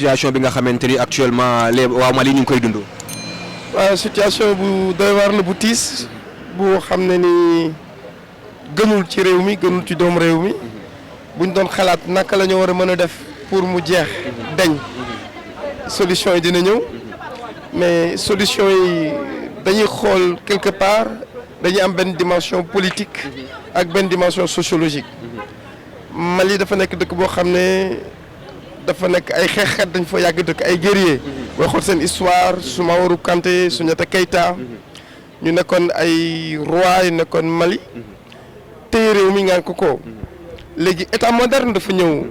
situation bi nga xamante ni actuellement les waa Mali ñu ngi koy dund. waaw situation bu doy waar la bu tiis bu xam ne ni gënul ci réew mi gënul ci doomu réew mi buñ doon xalaat naka la ñu war a mën a def pour mu jeex dañ solution yi dina ñëw mais solution yi dañuy xool quelque part dañuy am benn dimension politique ak benn dimension sociologique Mali dafa nekk dëkk boo xam ne dafa nekk ay xeexkat dañ fa yàgg dëkk ay guerrier booy xool seen histoire Soumaoro Kanté Soundiata Keita ñu nekkoon ay roi yu nekkoon Mali téye réew mi ngaan ko léegi état moderne dafa ñëw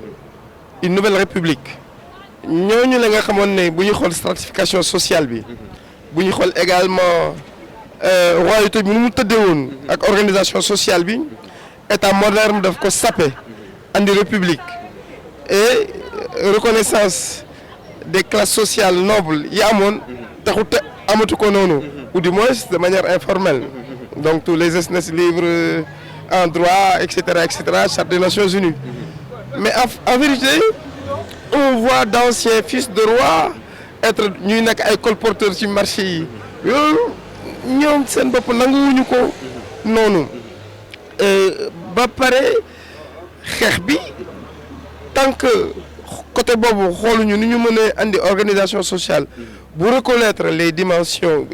une nouvelle république ñooñu la nga xamoon ne bu ñuy xool stratification sociale bi bu ñuy xool également royauté bi nu mu tëddee woon ak organisation sociale bi état moderne daf ko sape andi république et reconnaissance des classes sociales nobles yi amoon taxut amatu ko noonu ou du moins de manière informelle donc tous les SNES libres en droit etc charte des Nations Unies mais en vérité on voit d'anciens fils de roi être ñuy nekk ay colporteurs ci marché yi loolu ñoom seen bopp nanguwuñu ko noonu ba pare xeex bi tant que côté boobu xooluñu ni ñu mën a andi organisation sociale bu reconnaître les dimensions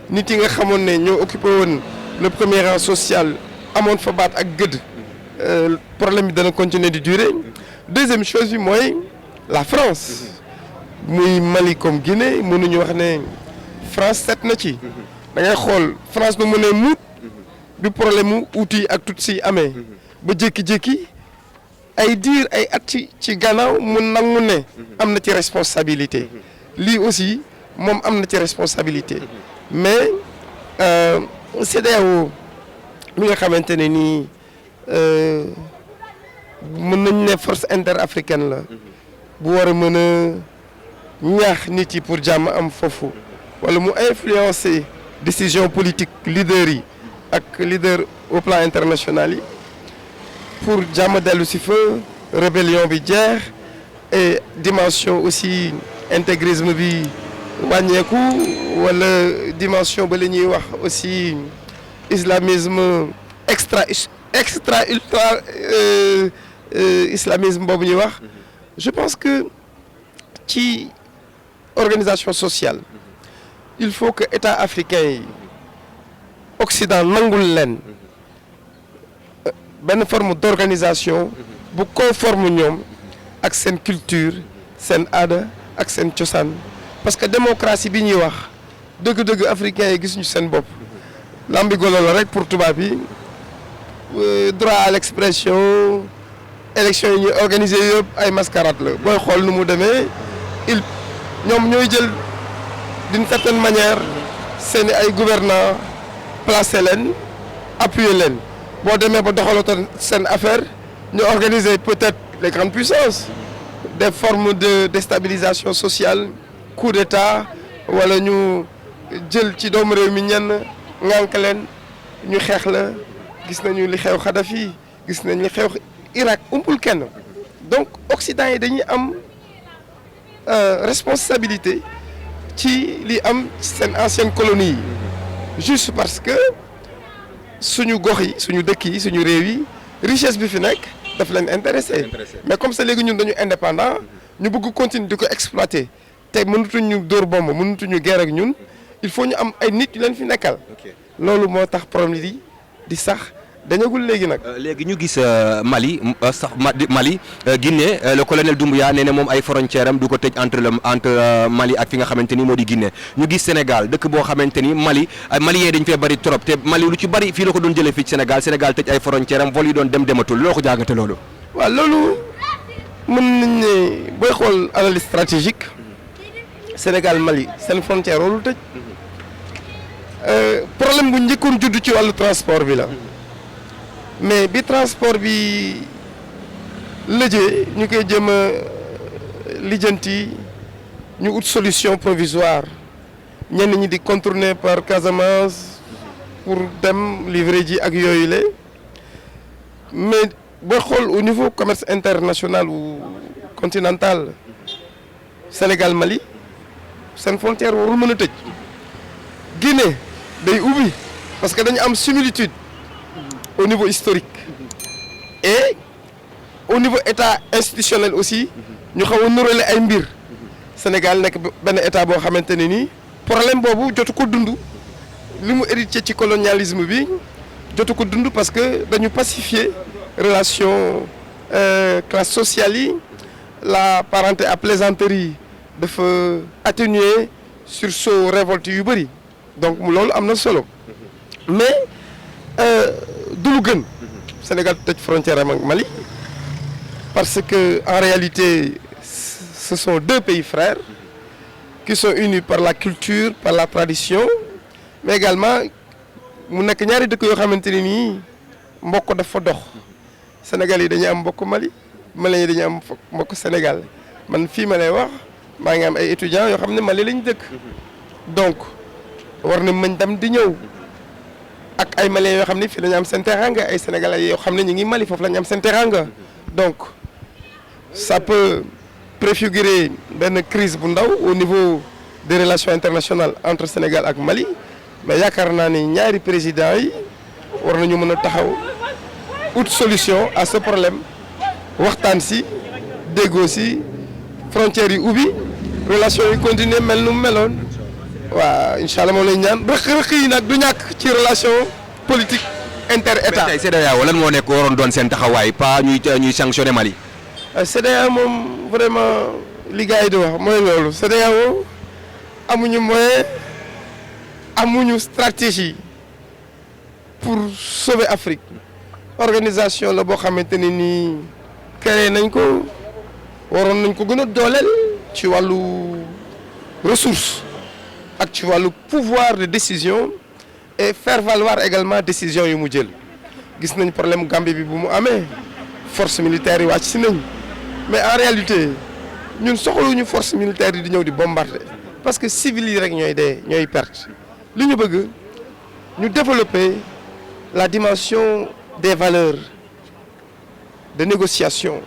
nit yi nga xamoon ne ñoo occupé woon le premier rang social amoon fa baat ak gëdd problème bi dana continuer di durer deuxième chose bi mooy la France muy Mali comme Guinée mënuñu wax ne France set na ci da ngay xool France nu mu ne muut bi problème mu outil ak tout si amee ba jékki-jékki ay diir ay at ci gannaaw mu nangu ne am na ci responsabilité lii aussi moom am na ci responsabilité mais CEDEAO mi nga xamante ne nii mën nañ ne force interafricaine la bu war a mën a ñaax nit yi pour jàmm am foofu wala mu influencer décision politique leader yi ak leader au plan international yi pour jàmm dellu si fa rébellion bi jeex et dimension aussi intégrisme bi wàññeeku wala dimension ba la ñuy wax aussi islamisme ultra islamisme boobu ñuy wax je pense que ci organisation sociale il faut que état africain yi Occident nangul leen benn forme d'organisation bu conforme ñoom ak seen culture seen aada ak seen cosaan parce que démocratie bi ñuy wax dëgg-dëgg africains yi gisuñu seen bopp lambigolo la rek pour tubaab yi droit à l'expression élection yi ñuy organiser yëpp ay mascarade la booy xool nu mu demee ñoom ñooy jël d'une certaine manière seeni ay gouvernants placer leen appuyer leen boo demee ba doxalatoon seen affaire ñu organiser peut-être les grandes puissances des formes de déstabilisation sociale coup d'état wala ñu jël ci doomu réew mi ñenn ŋànk leen ñu xeex la gis nañu li xew Kadhafi gis nañ li xew Irak umpul kenn donc Occident yi dañuy am responsabilité ci li am seen ancienne colonie yi juste parce que suñu gox yi suñu dëkk yi suñu réew yi richesse bi fi nekk daf leen intéressé mais comme ça léegi ñun dañu indépendant ñu bëgg continuer di ko exploiter te mënatuñu dóor bomb mënatuñu guerre ak ñun il faut ñu am ay nit yu leen fi nekkal loolu moo tax problème yi di sax dañagul léegi nag. léegi ñu gis Mali sax Mali Guinée le colonel Doumbouya nee na moom ay frontière am du ko tëj entre Mali ak fi nga xamante ni moo di Guinée ñu gis Sénégal dëkk boo xamante ni Mali Maliens dañ fee bari trop te Mali lu ci bari fii la ko doon jëlee fii ci Sénégal tëj ay frontière am vol yi doon dematul loo ko jàngate loolu. waaw loolu mën nañ ne booy xool analyse stratégique Sénégal Mali seen frontière warul tëj problème bu njëkkoon judd ci wàllu transport bi la. mais bi transport bi lëjee ñu koy jëm a lijjanti ñu ut solution provisoire ñenn ñi di contourner par Casamance pour dem livrer ji ak yooyu la mais boo xool au niveau commerce international ou continental Sénégal Mali seen frontière warul mën a tëj Guinée day ubbi parce que dañu am similitude au niveau historique et au niveau état institutionnel aussi ñu xaw a nurale ay mbir Sénégal nekk benn état boo xamante ne nii problème boobu jotu ko dund li mu hérité ci colonialisme bi jotu ko dund parce que dañu pacifier relation classe sociale yi la parenté à plaisanterie dafa atténuer sursaut révolte yu bëri donc loolu am na solo mais du lu gën Sénégal tëj frontière am ak Mali parce que en réalité ce sont deux pays frères qui sont unis par la culture par la tradition mais également mu nekk ñaari dëkk yoo xamante ne nii mbokk dafa dox Sénégal yi dañuy am mbokk Mali Mali yi dañuy am mbokk Sénégal man fii ma lay wax maa ngi am ay étudiants yoo xam ne Mali lañ dëkk donc war na mën dem di ñëw ak ay Maliens yoo xam ne fii dañu am seen teranga ay Sénégalais yoo xam ne ñu ngi Mali foofu la ñu am seen teranga donc ça peut préfigurer benn crise bu ndaw au niveau des relations internationales entre Sénégal ak Mali mais yaakaar naa ni ñaari présidents yi war nañu mën a taxaw ut solution à ce problème waxtaan si déggoo si frontières yi ubbi relations yi continuer mel nu mu meloon waaw incha allah moom lañ ñaan rëq-rëq yi nag du ñàkk ci relation politique inter-état. mais tey CEDEAO lan moo nekk waroon doon seen taxawaay pas ñuy sanctionner Mali. CEDEAO moom vraiment li gars yi di wax mooy loolu CEDEAO amuñu moyen amuñu stratégie pour sauver Afrique organisation la boo xamante ne nii créé nañ ko waroon nañ ko gën a dooleel ci wàllu ressource ak ci wàllu pouvoir de décision et faire valoir également décision yu mu jël gis nañ problème Gambie bi bu mu amee force militaire yi wàcc si nañ mais en réalité ñun soxluñu force militaire yi di ñëw di bombarder parce que civils yi rek ñooy dee ñooy perte li ñu bëgg ñu développer la dimension des valeurs de négociation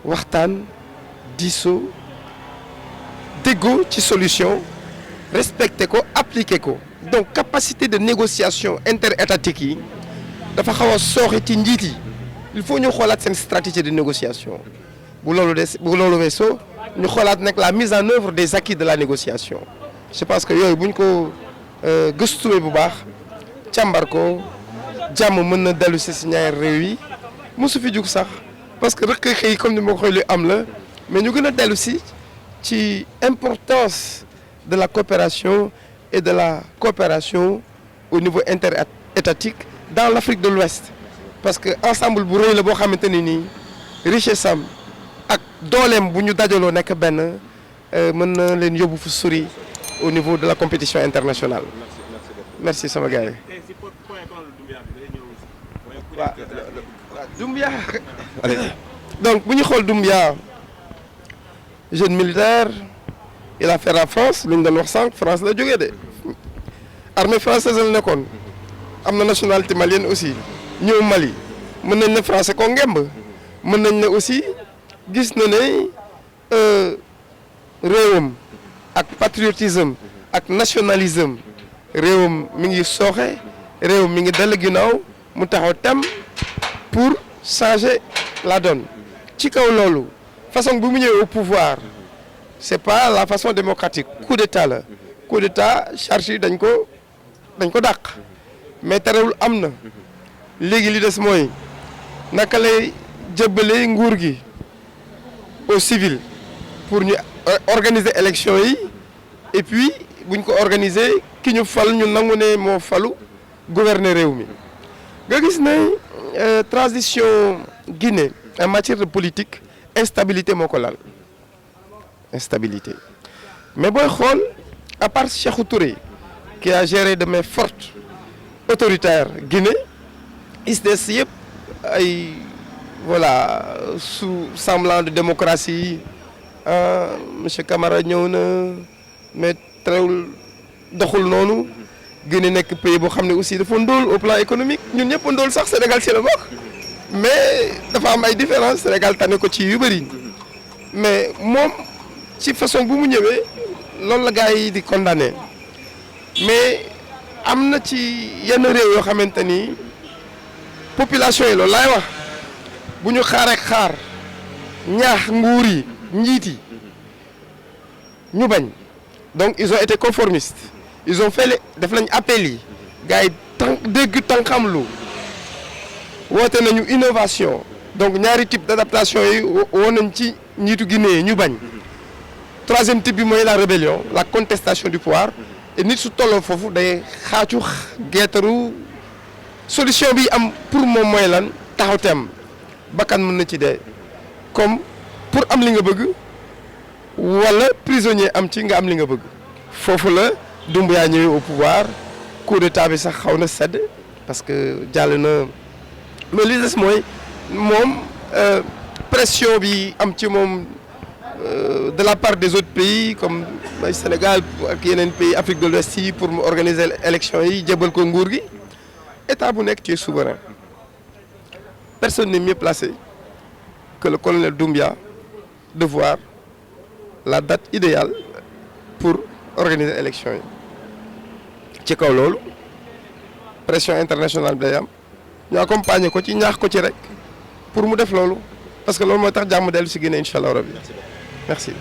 waxtaan diisoo déggoo ci solution respecter ko appliquer ko donc capacité de négociation interétatique yi dafa xaw a sooxe ci njiit yi il faut ñu xoolaat seen stratégie de négociation bu loolu weesoo ñu xoolaat nag la mise en œuvre des acquis de la négociation je pense que yooyu bu ñu ko gëstuwee bu baax càmbar ko jàmm mën na dellu si ñaari réew yi mosu fi jug sax parce que rëq xëy comme ni ma ko waxee lu am la mais ñu gën a dellu si ci importance de la coopération et de la coopération au niveau interétatique dans l'Afrique de l'Ouest parce que ensemble bu rëy la boo xamante ne nii richesse am ak dooleem bu ñu dajaloo nekk benn mën na leen yóbbu fu sori au niveau de la compétition internationale. merci sama gars yi. waaw Doumbouya donc bu ñu xool Doumbouya jeune militaire il a fait la France lu ñu doon wax sànq France la jógee de armée française la nekkoon am na nationalité malienne aussi ñëw Mali mën nañ ne français ko ngemb mën nañ ne aussi gis na ne réewam ak patriotisme ak nationalisme réewam mi ngi sooxe réewam mi ngi dellu ginnaaw mu taxaw tem pour changer la donne ci kaw loolu façon bu mu ñëwee au pouvoir c'est pas la façon démocratique coup d'état la coup d'état charge yi dañ ko dàq mais terewul am na léegi li des mooy naka lay jëbbalee nguur gi au civil pour ñu organiser élection yi et puis buñ ko organiser ki ñu fal ñu nangu ne moo falu gouverner réew mi nga gis ne transition Guinée en matière de politique instabilité moo ko lal instabilité mais booy xool à part Sékou Touré qui a géré de main forte autoritaire Guinée is des yëpp ay voilà sous semblant de démocratie monsieur Camara ñëw na mais teewul doxul noonu Guinée nekk pays boo xam ne aussi dafa ndóol au plan économique ñun ñëpp ndóol sax Sénégal ci la bokk mais dafa am ay différence Sénégal tane ko ci yu bëri mais moom ci façon bu mu ñëwee loolu la gars yi di condamné mais am na ci yenn réew yoo xamante ni population yi loolu laay wax bu ñu xaar ñaax nguur yi njiit yi ñu bañ donc ils ont été conformistes ils ont fait def nañ appel yi gars yi dégg xam lu woote nañu innovation donc ñaari type d'adaptation yi woo nañ ci njiitu Guinée ñu bañ troisième type bi mooy la rébellion la contestation du pouvoir et nit su tolloo foofu day xaacu geetaru solution bi am pour moom mooy lan taxaw teem bakkan mën na ci dee comme pour am li nga bëgg wala prisonnier am ci nga am li nga bëgg foofu la Doumbouya ñëwee au pouvoir coup d'état bi sax xaw na sedd parce que jàll na mais li des mooy moom pression bi am ci moom de la part des autres pays comme Sénégal ak yeneen pays Afrique de l'Ouest yi pour mu organiser élection yi jébal ko nguur gi état bu nekk tu es souverain personne n'est mieux placé que le colonel Doumbouya de voir la date idéale pour organiser élection yi ci kaw loolu pression internationale bi day am ñu accompagner ko ci ñaax ko ci rek pour mu def loolu parce que loolu mooy tax jàmm dellu si Guinée incha allah rabbi merci.